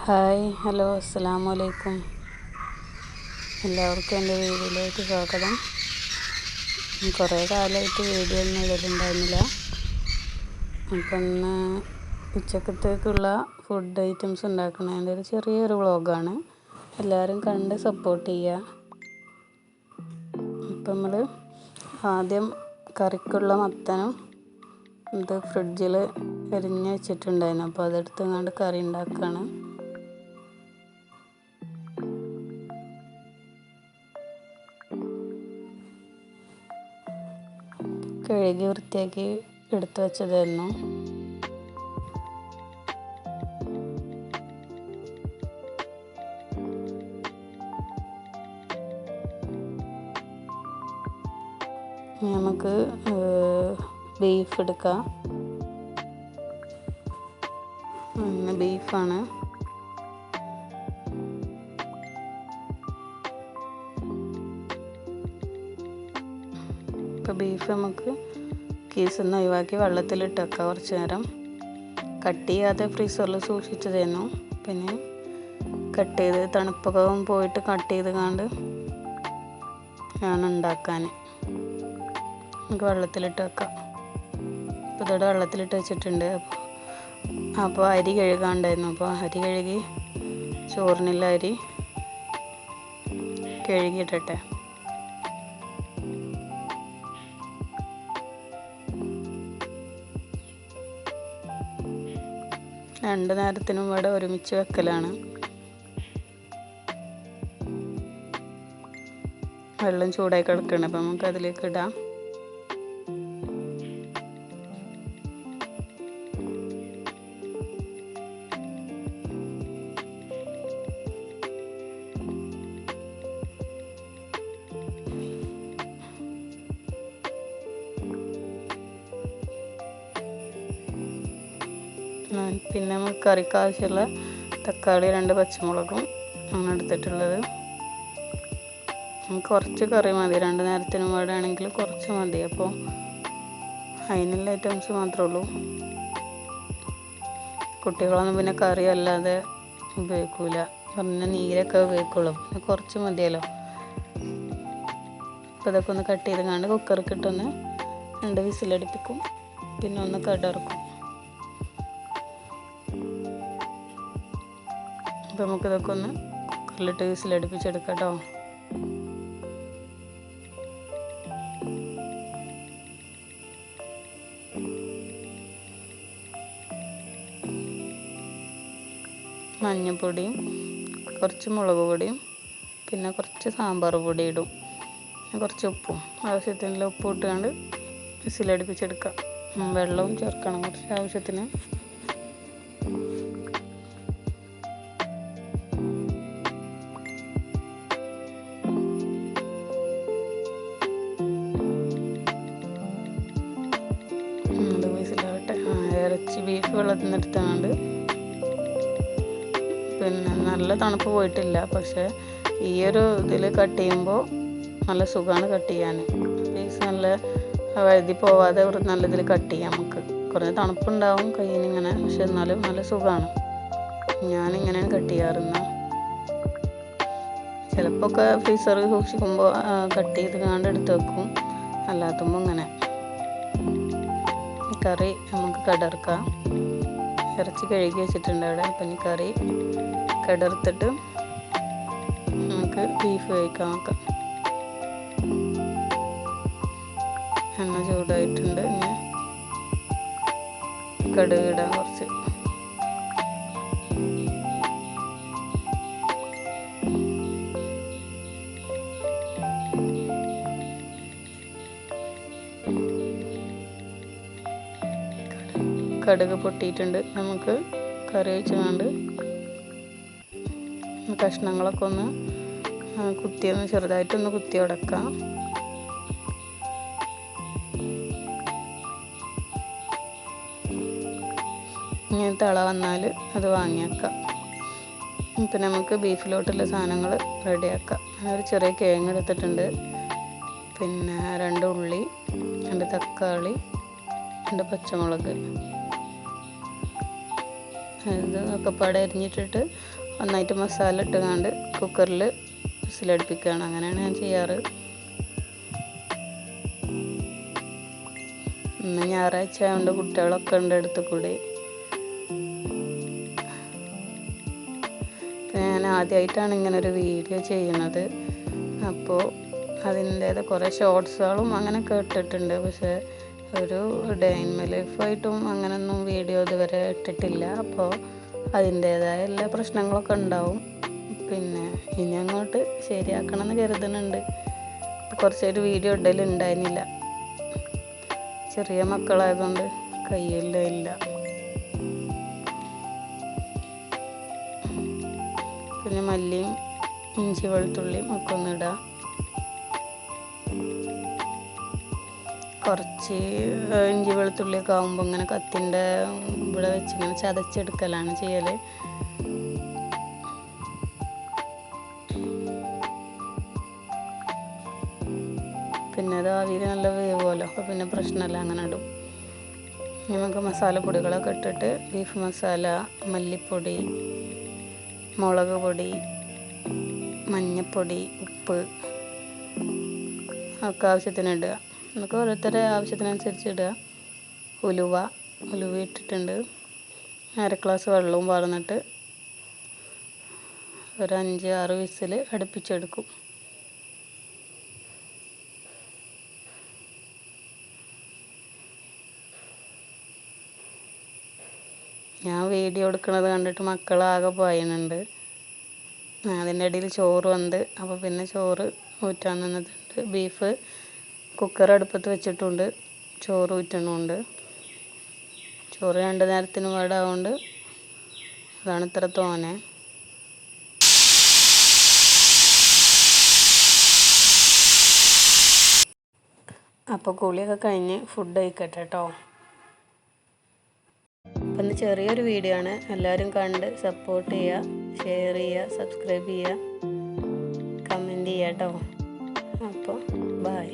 Hi hello അസ്സലാമു അലൈക്കും. എല്ലാവർക്കും എൻ്റെ വീഡിയോയിലേക്ക് സ്വാഗതം. കുറേ കാലമായിട്ട് വീഡിയോ ഒന്നും ഇടലുണ്ടായിരുന്നില്ല. അപ്പം ഇന്ന് ഉച്ചക്കത്തേക്കുള്ള ഫുഡ് ഐറ്റംസ് ഉണ്ടാക്കുന്നതിൻ്റെ ഒരു ചെറിയൊരു വ്ളോഗാണ്. എല്ലാവരും കണ്ട് സപ്പോർട്ട് ചെയ്യുക. ഇപ്പം നമ്മൾ ആദ്യം കറിക്കുള്ള മത്തനും ഇത് ഫ്രിഡ്ജിൽ എരിഞ്ഞ് വെച്ചിട്ടുണ്ടായിരുന്നു. അപ്പോൾ അതെടുത്ത് കറി ഉണ്ടാക്കുകയാണ്. കഴുകി വൃത്തിയാക്കി എടുത്തു വെച്ചതായിരുന്നു. നമുക്ക് ബീഫ് എടുക്കാം. ബീഫാണ്. ഇപ്പോൾ ബീഫ് നമുക്ക് കീസിൽ നിന്ന് ഒഴിവാക്കി വെള്ളത്തിലിട്ട് വെക്കാം കുറച്ച് നേരം. കട്ട് ചെയ്യാതെ ഫ്രീസറിൽ സൂക്ഷിച്ചതായിരുന്നു. പിന്നെ കട്ട് ചെയ്ത് തണുപ്പൊക്കെ പോയിട്ട് കട്ട് ചെയ്ത് കണ്ട് ആണ് ഉണ്ടാക്കാൻ. നമുക്ക് വെള്ളത്തിലിട്ട് വെക്കാം. ഇപ്പോൾ ഇതോടെ വെള്ളത്തിലിട്ട് വെച്ചിട്ടുണ്ട്. അപ്പോൾ അരി കഴുകാണ്ടായിരുന്നു. അപ്പോൾ അരി കഴുകി ചോറിനുള്ള അരി കഴുകിയിട്ടെ. രണ്ട് നേരത്തിനും ഇവിടെ ഒരുമിച്ച് വെക്കലാണ്. വെള്ളം ചൂടായി കിടക്കണം. അപ്പം നമുക്ക് അതിലേക്ക് ഇടാം. പിന്നെ നമുക്ക് കറിക്ക് ആവശ്യമുള്ള തക്കാളി 2 പച്ചമുളകും ആണ് എടുത്തിട്ടുള്ളത്. നമുക്ക് കുറച്ച് കറി മതി. 2 നേരത്തിനും വേണമെങ്കിൽ കുറച്ച് മതി. അപ്പോൾ അതിനുള്ള ഐറ്റംസ് മാത്രമേ ഉള്ളൂ. കുട്ടികളൊന്നും പിന്നെ കറി അല്ലാതെ ഉപയോഗിക്കൂല. പറഞ്ഞ നീരൊക്കെ ഉപയോഗിക്കുള്ളൂ. പിന്നെ കുറച്ച് മതിയല്ലോ. അപ്പോൾ ഇതൊക്കെ ഒന്ന് കട്ട് ചെയ്ത് കുക്കർക്ക് ഇട്ടൊന്ന് 2 വിസിലടിപ്പിക്കും. പിന്നെ ഒന്ന് കടറക്കും. അപ്പോൾ നമുക്കിതൊക്കെ ഒന്ന് കുക്കറിലിട്ട് വിസിലടുപ്പിച്ചെടുക്കാം കേട്ടോ. മഞ്ഞൾപ്പൊടിയും കുറച്ച് മുളക് പൊടിയും പിന്നെ കുറച്ച് സാമ്പാർ പൊടി ഇടും. കുറച്ച് ഉപ്പും ആവശ്യത്തിനുള്ള ഉപ്പ് ഇട്ടുകൊണ്ട് വിസിലടുപ്പിച്ചെടുക്കാം. വെള്ളവും ചേർക്കണം കുറച്ച് ആവശ്യത്തിന്. ഇറച്ചി ബീഫ് വെള്ളത്തിൽ നിന്ന് എടുത്തുകൊണ്ട് പിന്നെ നല്ല തണുപ്പ് പോയിട്ടില്ല. പക്ഷേ ഈ ഒരു ഇതിൽ കട്ട് ചെയ്യുമ്പോൾ നല്ല സുഖമാണ് കട്ട് ചെയ്യാൻ. പീസ് നല്ല വഴുതി പോവാതെ നല്ല ഇതിൽ കട്ട് ചെയ്യാം. നമുക്ക് കുറേ തണുപ്പുണ്ടാവും കയ്യിനിങ്ങനെ, പക്ഷെ എന്നാലും നല്ല സുഖമാണ്. ഞാനിങ്ങനെയാണ് കട്ട് ചെയ്യാറുണ്ട്. ചിലപ്പോൾ ഒക്കെ ഫ്രീസറിൽ സൂക്ഷിക്കുമ്പോൾ കട്ട് ചെയ്ത് എടുത്ത് വെക്കും. അല്ലാത്തുമ്പോൾ ഇങ്ങനെ കറി നമുക്ക് കടർക്കാം. ഇറച്ചി കഴുകി വെച്ചിട്ടുണ്ട് അവിടെ. അപ്പം ഈ കറി കടർത്തിട്ട് നമുക്ക് ബീഫ് വേവിക്കാൻ നോക്കാം. എണ്ണ ചൂടായിട്ടുണ്ട്. ഇനി കടുക് ഇടാം കുറച്ച്. കടുക് പൊട്ടിയിട്ടുണ്ട്. നമുക്ക് കറി ഒഴിച്ചുകൊണ്ട് കഷ്ണങ്ങളൊക്കെ ഒന്ന് ചെറുതായിട്ടൊന്ന് കുത്തി ഉടക്കാം. ഇങ്ങനെ തിള വന്നാൽ അത് വാങ്ങിയേക്കാം. ഇപ്പം നമുക്ക് ബീഫിലോട്ടുള്ള സാധനങ്ങൾ റെഡിയാക്കാം. ഒരു ചെറിയ കിഴങ്ങ് എടുത്തിട്ടുണ്ട്. പിന്നെ 2 ഉള്ളി, 2 തക്കാളി, 2 പച്ചമുളക്, ഇത് ഒക്കെ പാടെ അരിഞ്ഞിട്ടിട്ട് നന്നായിട്ട് മസാല ഇട്ടുകൊണ്ട് കുക്കറിൽ വിസിലടുപ്പിക്കുകയാണ്. അങ്ങനെയാണ് ഞാൻ ചെയ്യാറ്. ഇന്ന് ഞായറാഴ്ച ആയതുകൊണ്ട് കുട്ടികളൊക്കെ ഉണ്ട് അടുത്ത് കൂടി. ഞാൻ ആദ്യമായിട്ടാണ് ഇങ്ങനൊരു വീഡിയോ ചെയ്യുന്നത്. അപ്പോൾ അതിൻ്റേത് കുറേ ഷോർട്സുകളും അങ്ങനെ കേട്ടിട്ടുണ്ട്. പക്ഷേ ഒരു ഡേ ഇൻ മൈ ലൈഫായിട്ടും അങ്ങനെയൊന്നും വീഡിയോ ഇതുവരെ ഇട്ടിട്ടില്ല. അപ്പോൾ അതിൻ്റേതായ എല്ലാ പ്രശ്നങ്ങളൊക്കെ ഉണ്ടാവും. പിന്നെ ഇനി അങ്ങോട്ട് ശരിയാക്കണം എന്ന് കരുതുന്നുണ്ട്. കുറച്ചൊരു വീഡിയോ ഇടലുണ്ടായിരുന്നില്ല, ചെറിയ മക്കളായതുകൊണ്ട് കയ്യിലില്ല. പിന്നെ മല്ലിയും ഇഞ്ചി വെളുത്തുള്ളിയും ഒക്കെ ഒന്നിടാം. കുറച്ച് ഇഞ്ചി വെളുത്തുള്ളിയൊക്കെ ആകുമ്പോൾ ഇങ്ങനെ കത്തിൻ്റെ ഇവിടെ വെച്ച് ഇങ്ങനെ ചതച്ചെടുക്കലാണ് ചെയ്യൽ. പിന്നെ അത് ആവിയിൽ നല്ല വേവുമല്ലോ, അപ്പോൾ പിന്നെ പ്രശ്നമല്ല, അങ്ങനെ ഇടും. നമുക്ക് മസാലപ്പൊടികളൊക്കെ ഇട്ടിട്ട് ബീഫ് മസാല, മല്ലിപ്പൊടി, മുളക് പൊടി, മഞ്ഞൾപ്പൊടി, ഉപ്പ് ഒക്കെ ആവശ്യത്തിന് ഇടുക. നമുക്ക് ഓരോരുത്തരുടെ ആവശ്യത്തിനനുസരിച്ച് ഇടുക. ഉലുവ ഇട്ടിട്ടുണ്ട്. 1/2 ഗ്ലാസ് വെള്ളവും പാർന്നിട്ട് ഒരു 5-6 വിസിൽ അടുപ്പിച്ചെടുക്കും. ഞാൻ വീഡിയോ എടുക്കുന്നത് കണ്ടിട്ട് മക്കളാകെ പായുന്നുണ്ട്. അതിൻ്റെ ഇടയിൽ ചോറ് വന്ന്, അപ്പോൾ പിന്നെ ചോറ് ഊറ്റാൻ നിന്നിട്ടുണ്ട്. ബീഫ് കുക്കർ അടുപ്പത്ത് വെച്ചിട്ടുണ്ട്, ചോറ് ഊറ്റണമുണ്ട്. ചോറ് 2 നേരത്തിന് പാടാവുകൊണ്ട് അതാണ് ഇത്ര തോനെ. അപ്പോൾ കുളിയൊക്കെ കഴിഞ്ഞ് ഫുഡ് കഴിക്കട്ടെ കേട്ടോ. അപ്പം ഇന്ന് ചെറിയൊരു വീഡിയോ ആണ്. എല്ലാവരും കണ്ട് സപ്പോർട്ട് ചെയ്യുക, ഷെയർ ചെയ്യുക, സബ്സ്ക്രൈബ് ചെയ്യുക, കമൻറ്റ് ചെയ്യുക കേട്ടോ. അപ്പോൾ ബൈ.